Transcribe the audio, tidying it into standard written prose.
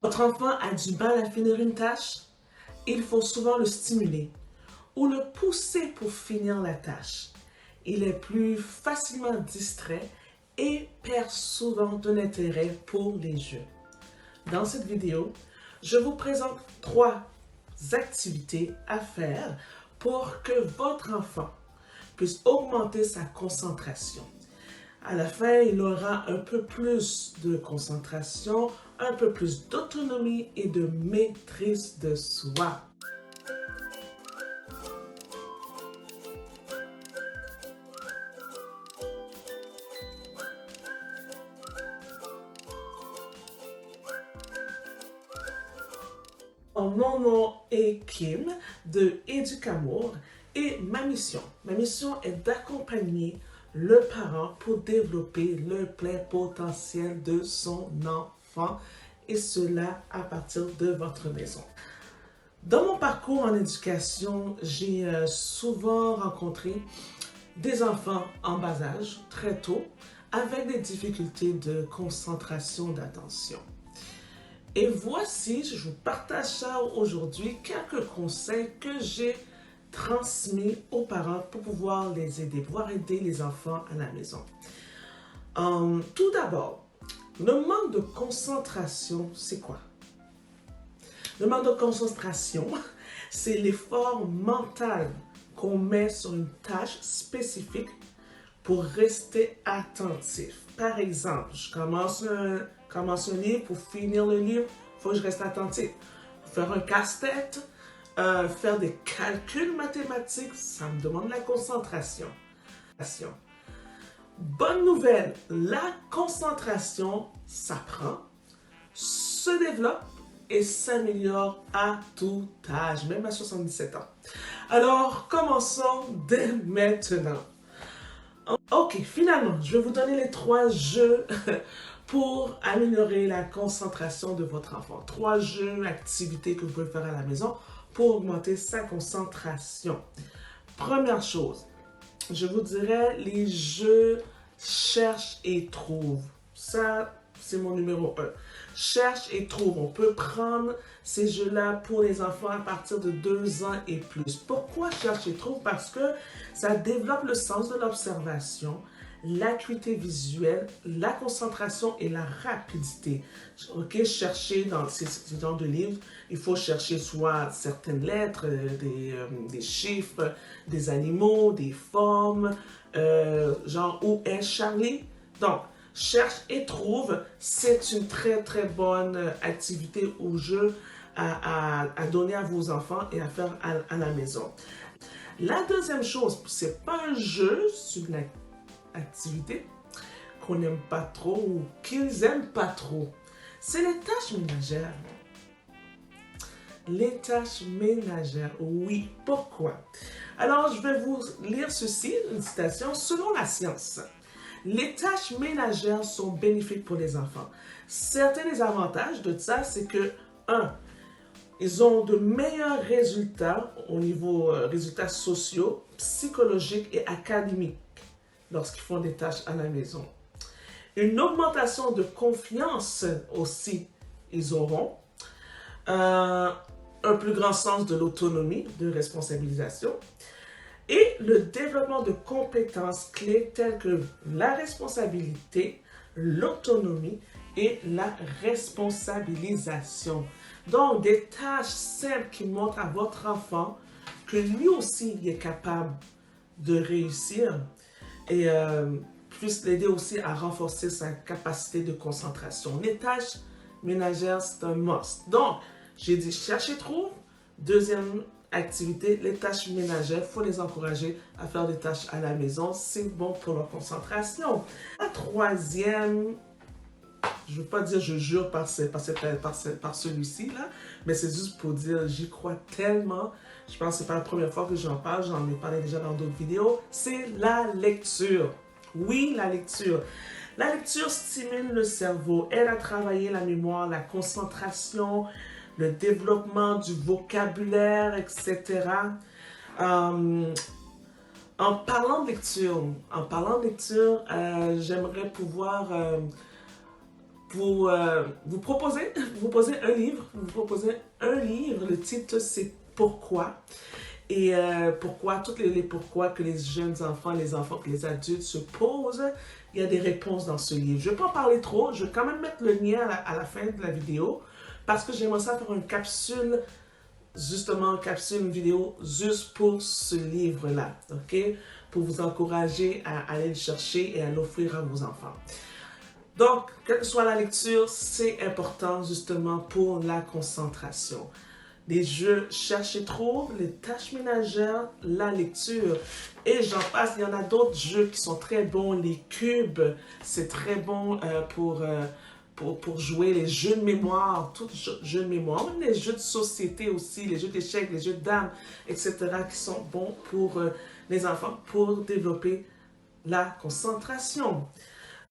Votre enfant a du mal à finir une tâche? Il faut souvent le stimuler ou le pousser pour finir la tâche. Il est plus facilement distrait et perd souvent de l'intérêt pour les jeux. Dans cette vidéo, je vous présente 3 activités à faire pour que votre enfant puisse augmenter sa concentration. À la fin, il aura un peu plus de concentration, un peu plus d'autonomie et de maîtrise de soi. Mon nom est Kim de Éducamour et ma mission est d'accompagner le parent pour développer le plein potentiel de son enfant et cela à partir de votre maison. Dans mon parcours en éducation, j'ai souvent rencontré des enfants en bas âge, très tôt, avec des difficultés de concentration, d'attention. Et voici, je vous partage ça aujourd'hui, quelques conseils que j'ai transmis aux parents pour pouvoir les aider, pouvoir aider les enfants à la maison. Tout d'abord, le manque de concentration, c'est quoi? Le manque de concentration, c'est l'effort mental qu'on met sur une tâche spécifique pour rester attentif. Par exemple, je commence un livre, pour finir le livre, il faut que je reste attentif. Faire un casse-tête, faire des calculs mathématiques, ça me demande la concentration. Bonne nouvelle, la concentration s'apprend, se développe et s'améliore à tout âge, même à 77 ans. Alors, commençons dès maintenant. Ok, finalement, je vais vous donner les 3 jeux pour améliorer la concentration de votre enfant. 3 jeux, activités que vous pouvez faire à la maison pour augmenter sa concentration. Première chose, je vous dirais les jeux cherche et trouve. Ça, c'est mon numéro 1. Cherche et trouve. On peut prendre ces jeux-là pour les enfants à partir de 2 ans et plus. Pourquoi cherche et trouve? Parce que ça développe le sens de l'observation, l'acuité visuelle, la concentration et la rapidité. Ok, chercher dans ces genres de livres, il faut chercher soit certaines lettres, des chiffres, des animaux, des formes, genre où est Charlie? Donc, cherche et trouve, c'est une très très bonne activité ou jeu à donner à vos enfants et à faire à la maison. La deuxième chose, c'est pas un jeu, c'est une activité qu'on n'aime pas trop ou qu'ils aiment pas trop. C'est les tâches ménagères. Les tâches ménagères, oui. Pourquoi? Alors, je vais vous lire ceci, une citation. Selon la science, les tâches ménagères sont bénéfiques pour les enfants. Certains des avantages de ça, c'est que, 1, ils ont de meilleurs résultats au niveau résultats sociaux, psychologiques et académiques lorsqu'ils font des tâches à la maison. Une augmentation de confiance aussi, ils auront. Un plus grand sens de l'autonomie, de responsabilisation. Et le développement de compétences clés telles que la responsabilité, l'autonomie et la responsabilisation. Donc, des tâches simples qui montrent à votre enfant que lui aussi il est capable de réussir et puisse l'aider aussi à renforcer sa capacité de concentration. Les tâches ménagères, c'est un must. Donc, j'ai dit chercher trouve. Deuxième activité, les tâches ménagères, il faut les encourager à faire des tâches à la maison. C'est bon pour leur concentration. La troisième, je ne veux pas dire je jure par celui-ci, là, mais c'est juste pour dire j'y crois tellement. Je pense que ce n'est pas la première fois que j'en parle, j'en ai parlé déjà dans d'autres vidéos. C'est la lecture. Oui, la lecture. La lecture stimule le cerveau, aide à travailler la mémoire, la concentration, le développement du vocabulaire, etc. En parlant de lecture, j'aimerais pouvoir vous proposez, vous proposez un livre, le titre c'est Pourquoi? Et pourquoi, toutes les pourquoi que les jeunes enfants, les enfants, que les adultes se posent, il y a des réponses dans ce livre. Je ne vais pas en parler trop, je vais quand même mettre le lien à la fin de la vidéo, parce que j'aimerais ça faire une capsule, une vidéo juste pour ce livre-là, ok? Pour vous encourager à aller le chercher et à l'offrir à vos enfants. Donc, quelle que soit la lecture, c'est important justement pour la concentration. Les jeux cherche et trouve, les tâches ménagères, la lecture. Et j'en passe, il y en a d'autres jeux qui sont très bons. Les cubes, c'est très bon pour jouer. Les jeux de mémoire, tous les jeux de mémoire. Même les jeux de société aussi, les jeux d'échecs, les jeux de dames, etc. qui sont bons pour les enfants pour développer la concentration.